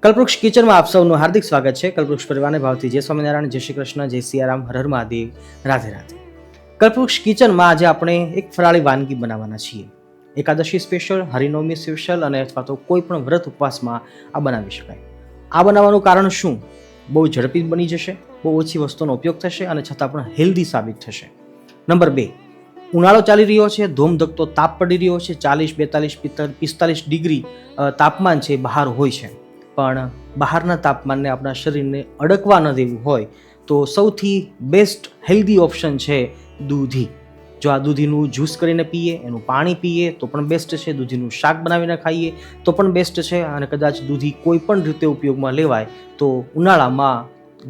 કલ્પવૃક્ષ કિચનમાં આપ સૌનું હાર્દિક સ્વાગત છે. કલ્પવૃક્ષ પરિવારને ભાવથી જય સ્વામિનારાયણ, જય શ્રી કૃષ્ણ, જય સિયારામ, હર હર મહાદેવ, રાધે રાધે. કલ્પવૃક્ષ કિચનમાં આજે આપણે એક ફરાળી વાનગી બનાવવાના છીએ. એકાદશી સ્પેશિયલ, હરિનવમી સ્પેશિયલ અને અથવા તો કોઈ પણ વ્રત ઉપવાસમાં આ બનાવી શકાય. આ બનાવવાનું કારણ શું? બહુ ઝડપી બની જશે, બહુ ઓછી વસ્તુનો ઉપયોગ થશે અને છતાં પણ હેલ્ધી સાબિત થશે. નંબર 2, ઉનાળો ચાલી રહ્યો છે, ધોમધકતો તાપ પડી રહ્યો છે, 40, 42, 45 ડિગ્રી તાપમાન છે બહાર હોય છે. પણ બહારના તાપમાનને આપણા શરીરને અડકવા ન દેવું હોય તો સૌથી બેસ્ટ હેલ્ધી ઓપ્શન છે દૂધી. જો આ દૂધીનું જ્યુસ કરીને પીએ, એનું પાણી પીએ તો પણ બેસ્ટ છે. દૂધીનું શાક બનાવીને ખાઈએ તો પણ બેસ્ટ છે. અને કદાચ દૂધી કોઈ પણ રીતે ઉપયોગમાં લેવાય તો ઉનાળામાં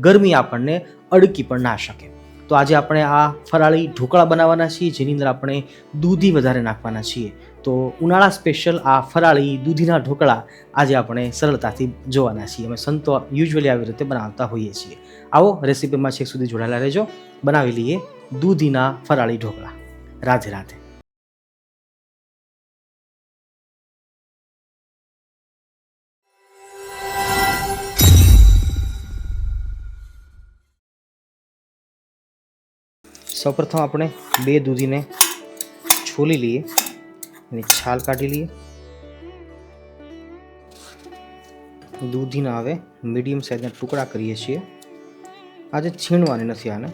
ગરમી આપણને અડકી પણ ના શકે. તો આજે આપણે આ ફરાળી ઢોકળા બનાવવાના છીએ, જેની અંદર આપણે દૂધી વધારે નાખવાના છીએ. તો ઉનાળા સ્પેશિયલ આ ફરાળી દૂધીના ઢોકળા આજે આપણે સરળતાથી જોવાના છીએ. અમે સંતો યુઝ્યુઅલી આવી રીતે બનાવતા હોઈએ છીએ. આવો રેસીપીમાં છેક સુધી જોડાયેલા રહેજો. બનાવી લઈએ દૂધીના ફરાળી ઢોકળા. રાધે રાધે. સૌપ્રથમ આપણે 2 દૂધીને છોલી લઈએ, એની છાલ કાઢી લઈએ. દૂધીના હવે મીડિયમ સાઇઝના ટુકડા કરીએ છીએ. આજે છીણવાની નથી, આને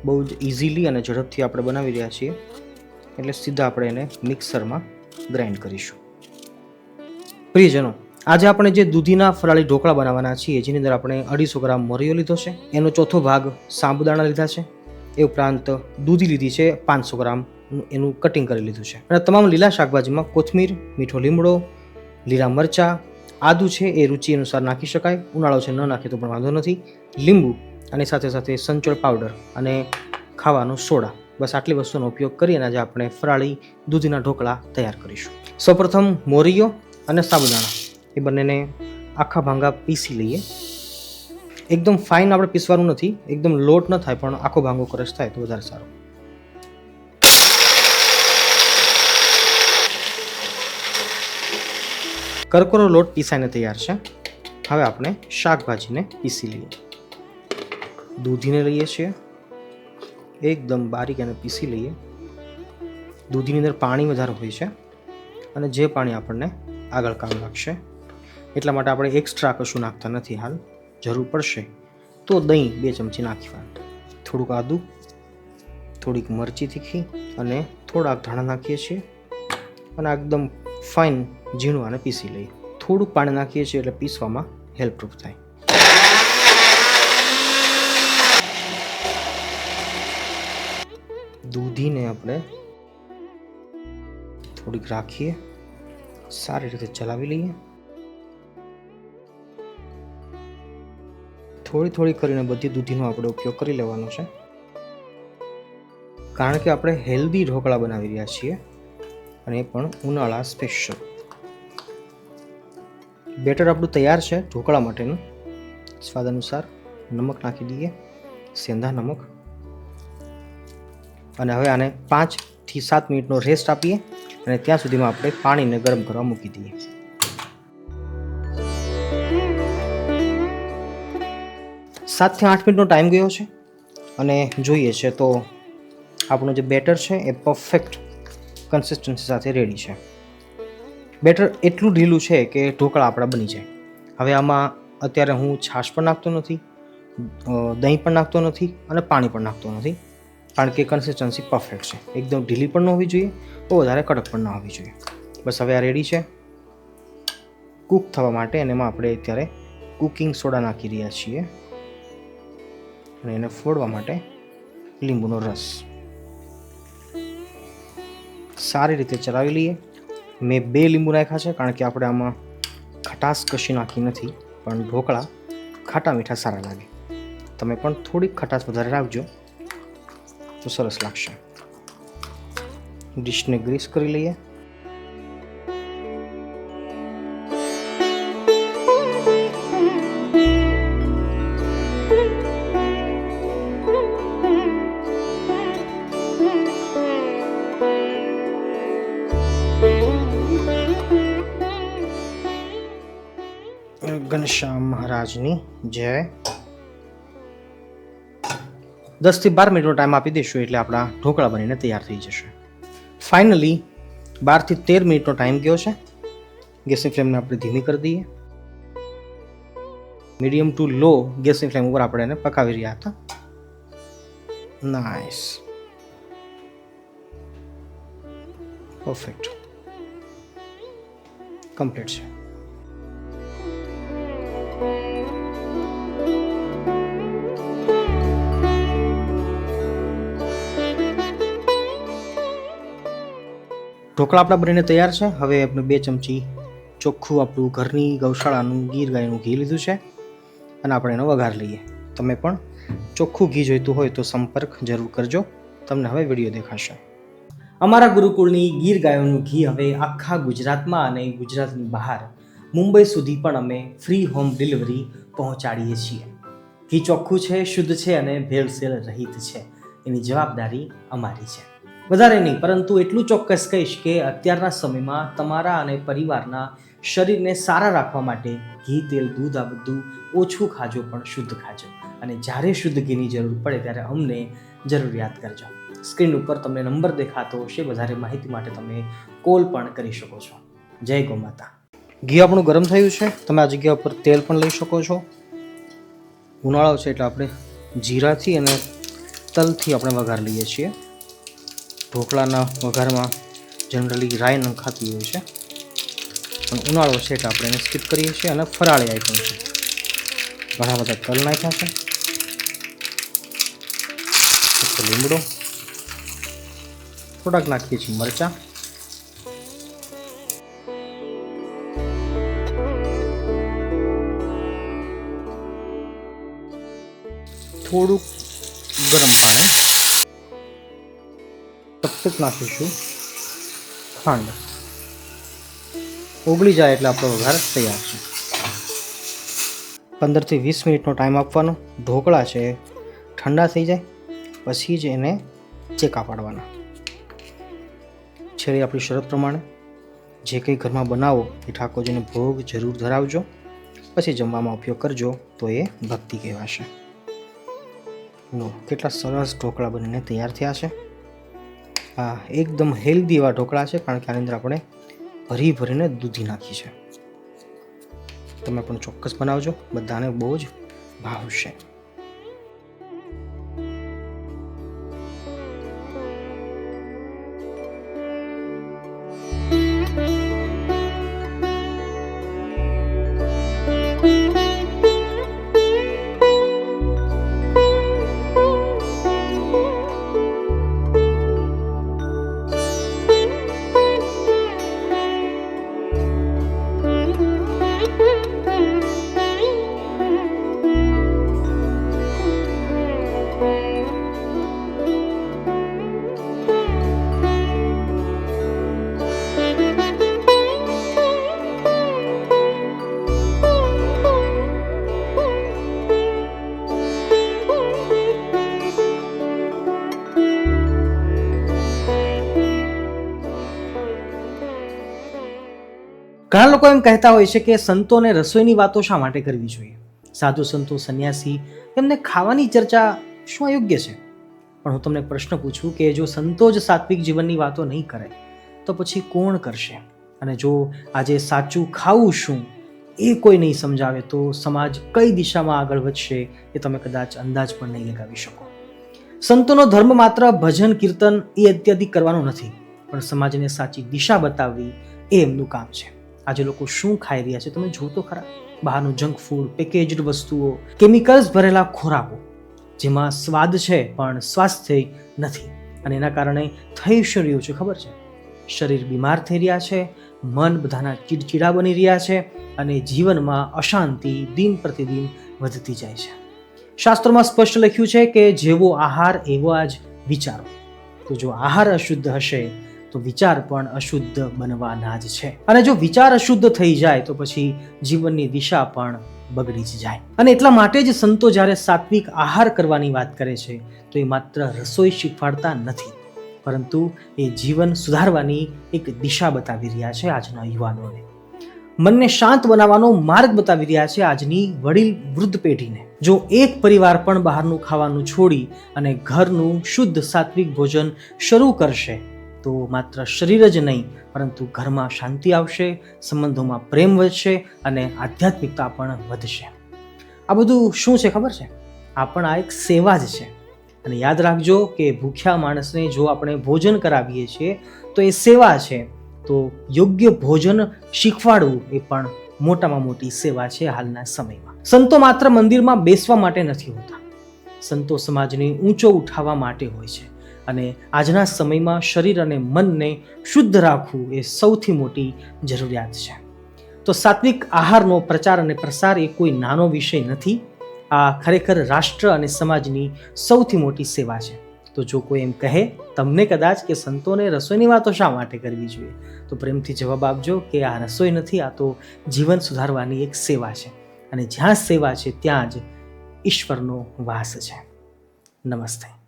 બહુ જ ઇઝીલી અને ઝડપથી આપણે બનાવી રહ્યા છીએ, એટલે સીધા આપણે એને મિક્સરમાં ગ્રાઇન્ડ કરીશું. પ્રિયજનો, આજે આપણે જે દૂધીના ફરાળી ઢોકળા બનાવવાના છીએ, જેની અંદર આપણે 250 ગ્રામ મોરિયો લીધો છે, એનો ચોથો ભાગ સાબુદાણા લીધા છે, એ ઉપરાંત દૂધી લીધી છે 500 ગ્રામ, એનું કટિંગ કરી લીધું છે. અને તમામ લીલા શાકભાજીમાં કોથમીર, મીઠો લીમડો, લીલા મરચાં, આદુ છે એ રુચિ અનુસાર નાખી શકાય. ઉનાળો છે, ન નાખે તો પણ વાંધો નથી. લીંબુ અને સાથે સાથે સંચળ પાવડર અને ખાવાનો સોડા, બસ આટલી વસ્તુનો ઉપયોગ કરી અને આજે આપણે ફરાળી દૂધીના ઢોકળા તૈયાર કરીશું. સૌપ્રથમ મોરિયો અને સાબુદાણા એ બંનેને આખા ભાંગા પીસી લઈએ. એકદમ ફાઇન આપણે પીસવાનું નથી, એકદમ લોટ ન થાય પણ આખો ભાંગો ક્રશ થાય તો વધારે સારું. કરકરો લોટ પીસાઈને તૈયાર છે. હવે આપણે શાકભાજીને પીસી લઈએ. દૂધીને લઈએ છીએ, એકદમ બારીક એને પીસી લઈએ. દૂધીની અંદર પાણી વધારે હોય છે અને જે પાણી આપણને આગળ કામ લાગશે, એટલા માટે આપણે એક્સ્ટ્રા કશું નાખતા નથી. હાલ જરૂર પડશે તો દહીં 2 ચમચી નાખીશું. થોડુંક આદું, થોડીક મરચી તીખી અને થોડાક ધાણા નાખીએ છીએ અને એકદમ ફાઇન ઝીણું આને પીસી લઈએ. થોડુંક પાણી નાખીએ છીએ એટલે પીસવામાં હેલ્પરૂપ થાય. દૂધીને આપણે થોડીક રાખીએ, સારી રીતે ચલાવી લઈએ. થોડી થોડી કરીને બધી દૂધીનો આપણે ઉપયોગ કરી લેવાનો છે, કારણ કે આપણે હેલ્ધી ઢોકળા બનાવી રહ્યા છીએ અને એ પણ ઉનાળા સ્પેશિયલ. બેટર આપણું તૈયાર છે ઢોકળા માટેનું. સ્વાદ અનુસાર નમક નાખી દઈએ, સેંધા નમક. અને હવે આને 5 થી 7 મિનિટનો રેસ્ટ આપીએ અને ત્યાં સુધીમાં આપણે પાણીને ગરમ કરવા મૂકી દઈએ. 7 થી 8 મિનિટનો ટાઈમ ગયો છે અને જોઈએ છે તો આપણું જે બેટર છે એ પરફેક્ટ કન્સિસ્ટન્સી સાથે રેડી છે. બેટર એટલું ઢીલું છે કે ઢોકળા આપણા બની જાય. હવે આમાં અત્યારે હું છાશ પણ નાખતો નથી, દહીં પણ નાખતો નથી અને પાણી પણ નાખતો નથી, કારણ કે કન્સિસ્ટન્સી પરફેક્ટ છે. એકદમ ઢીલી પણ ન હોવી જોઈએ, બહુ વધારે કડક પણ ન હોવી જોઈએ. બસ હવે આ રેડી છે કૂક થવા માટે. અને એમાં આપણે અત્યારે કુકિંગ સોડા નાખી રહ્યા છીએ અને એને ફોડવા માટે લીંબુનો રસ સારી રીતે ચલાવી લઈએ. મેં 2 લીંબુ નાખ્યા છે, કારણ કે આપણે આમાં ખટાશ કશી નાખી નથી, પણ ઢોકળા ખાટા મીઠા સારા લાગે. તમે પણ થોડીક ખટાશ વધારે રાખજો તો સરસ લાગશે. ડીશને ગ્રીસ કરી લઈએ. ઘનશ્યામ મહારાજની જય. 10 થી 12 મિનિટનો ટાઈમ આપી દઈશું એટલે આપણા ઢોકળા બનીને તૈયાર થઈ જશે. ફાઇનલી 12 થી 13 મિનિટનો ટાઈમ ગયો છે. ગેસની ફ્લેમને આપણે ધીમી કરી દઈએ. મીડિયમ ટુ લો ગેસની ફ્લેમ ઉપર આપણે એને પકાવી રહ્યા હતા. નાઇસ, પરફેક્ટ, કમ્પ્લીટ છે. ઢોકળા આપણા બનીને તૈયાર છે. હવે આપણે 2 ચમચી ચોખ્ખું આપણું ઘરની ગૌશાળાનું ગીર ગાયનું ઘી લીધું છે અને આપણે એનો વઘાર લઈએ. તમે પણ ચોખ્ખું ઘી જોઈતું હોય તો સંપર્ક જરૂર કરજો. તમને હવે વિડીયો દેખાશે. અમારા ગુરુકુળની ગીર ગાયોનું ઘી હવે આખા ગુજરાતમાં અને ગુજરાતની બહાર મુંબઈ સુધી પણ અમે ફ્રી હોમ ડિલિવરી પહોંચાડીએ છીએ. ઘી ચોખ્ખું છે, શુદ્ધ છે અને ભેળસેળ રહિત છે. એની જવાબદારી અમારી છે. વધારે નહીં, પરંતુ એટલું ચોક્કસ કહીશ કે અત્યારના સમયમાં તમારા અને પરિવારના શરીરને સારા રાખવા માટે ઘી, તેલ, દૂધ આ બધું ઓછું ખાજો પણ શુદ્ધ ખાજો. અને જ્યારે શુદ્ધ ઘીની જરૂર પડે ત્યારે અમને જરૂર યાદ કરજો. સ્ક્રીન ઉપર તમને નંબર દેખાતો હશે. વધારે માહિતી માટે તમે કોલ પણ કરી શકો છો. જય ગૌ માતા. ઘી આપણું ગરમ થયું છે. તમે આ જગ્યા ઉપર તેલ પણ લઈ શકો છો. ઉનાળો છે એટલે આપણે જીરાથી અને તલથી આપણે વઘાર લઈએ છીએ. ઢોકળાના વઘારમાં જનરલી રાઈ નખાતી હોય છે, પણ ઉનાળો છે એટલે આપણે એને સ્કીપ કરીએ છીએ. અને ફરાળી આઈટમ છે. ઘણા બધા તલ નાખ્યા છે, લીમડો, થોડાક નાખીએ છીએ મરચાં, થોડુંક ગરમ પાણી, તપ નાખીશું ખાંડ. ઓગળી જાય એટલે આપણો વઘાર તૈયાર છે. 15 થી 20 મિનિટનો ટાઈમ આપવાનો. ઢોકળા છે ઠંડા થઈ જાય પછી જ એને ચેકા પાડવાના. છેલ્લે આપણી શરત પ્રમાણે જે કંઈ ઘરમાં બનાવો એ ઠાકોરજીને ભોગ જરૂર ધરાવજો, પછી જમવામાં ઉપયોગ કરજો તો એ ભક્તિ કહેવાશે. કેટલા સરસ ઢોકળા બનીને તૈયાર થયા છે. આ એકદમ હેલ્ધી એવા ઢોકળા છે, કારણ કે આની અંદર આપણે ભરીને દૂધી નાખી છે. તમે પણ ચોક્કસ બનાવજો, બધાને બહુ જ ભાવશે. ઘણા લોકો એમ કહેતા હોય છે કે સંતોને રસોઈની વાતો શા માટે કરવી જોઈએ? સાધુ સંતો, સંન્યાસી, એમને ખાવાની ચર્ચા શું અયોગ્ય છે? પણ હું તમને પ્રશ્ન પૂછું કે જો સંતો જ સાત્વિક જીવનની વાતો નહીં કરે તો પછી કોણ કરશે? અને જો આજે સાચું ખાવું શું એ કોઈ નહીં સમજાવે તો સમાજ કઈ દિશામાં આગળ વધશે એ તમે કદાચ અંદાજ પણ નહીં લગાવી શકો. સંતોનો ધર્મ માત્ર ભજન કીર્તન એ અત્યાધિક કરવાનો નથી, પણ સમાજને સાચી દિશા બતાવવી એ એમનું કામ છે. આજે લોકો શું ખાઈ રહ્યા છે તમે જો તો ખરા. બહારનું જંક ફૂડ, પેકેજ્ડ વસ્તુઓ, કેમિકલ્સ ભરેલા ખોરાકો જેમાં સ્વાદ છે પણ સ્વાસ્થ્ય નથી. અને એના કારણે થઈ શું રહ્યું છે ખબર છે? શરીર બીમાર થઈ રહ્યા છે, મન બધાના ચીડચીડા બની રહ્યા છે અને જીવનમાં અશાંતિ દિન પ્રતિદિન વધતી જાય છે. શાસ્ત્રોમાં સ્પષ્ટ લખ્યું છે કે જેવો આહાર એવા જ વિચારો. તો જો આહાર અશુદ્ધ હશે તો વિચાર પણ અશુદ્ધ બનવાના જ છે. અને જો વિચાર અશુદ્ધ થઈ જાય તો પછી જીવનની દિશા પણ બગડી જ જાય. અને એટલા માટે જ સંતો જ્યારે સાત્વિક આહાર કરવાની વાત કરે છે તો એ માત્ર રસોઈ શીખવાડતા નથી, પરંતુ એ જીવન સુધારવાની એક દિશા બતાવી રહ્યા છે આજના યુવાનોને. મનને શાંત બનાવવાનો માર્ગ બતાવી રહ્યા છે આજની વડીલ વૃદ્ધ પેઢીને. જો એક પરિવાર પણ બહારનું ખાવાનું છોડી અને ઘરનું શુદ્ધ સાત્વિક ભોજન શરૂ કરશે તો માત્ર શરીર જ નહીં પરંતુ ઘરમાં શાંતિ આવશે, સંબંધોમાં પ્રેમ વધશે અને આધ્યાત્મિકતા પણ વધશે. આ બધું શું છે ખબર છે? આ પણ આ એક સેવા જ છે. અને યાદ રાખજો કે ભૂખ્યા માણસને જો આપણે ભોજન કરાવીએ છીએ તો એ સેવા છે. તો યોગ્ય ભોજન શીખવાડવું એ પણ મોટામાં મોટી સેવા છે હાલના સમયમાં. સંતો માત્ર મંદિરમાં બેસવા માટે નથી હોતા. સંતો સમાજને ઊંચો ઉઠાવવા માટે હોય છે. અને આજના સમયમાં શરીર અને મનને શુદ્ધ રાખવું એ સૌથી મોટી જરૂરિયાત છે. તો સાત્વિક આહારનો પ્રચાર અને પ્રસાર એ કોઈ નાનો વિષય નથી. આ ખરેખર રાષ્ટ્ર અને સમાજની સૌથી મોટી સેવા છે. તો જો કોઈ એમ કહે તમને કદાચ કે સંતોને રસોઈની વાતો શા માટે કરવી જોઈએ, તો પ્રેમથી જવાબ આપજો કે આ રસોઈ નથી, આ તો જીવન સુધારવાની એક સેવા છે. અને જ્યાં સેવા છે ત્યાં જ ઈશ્વરનો વાસ છે. નમસ્તે.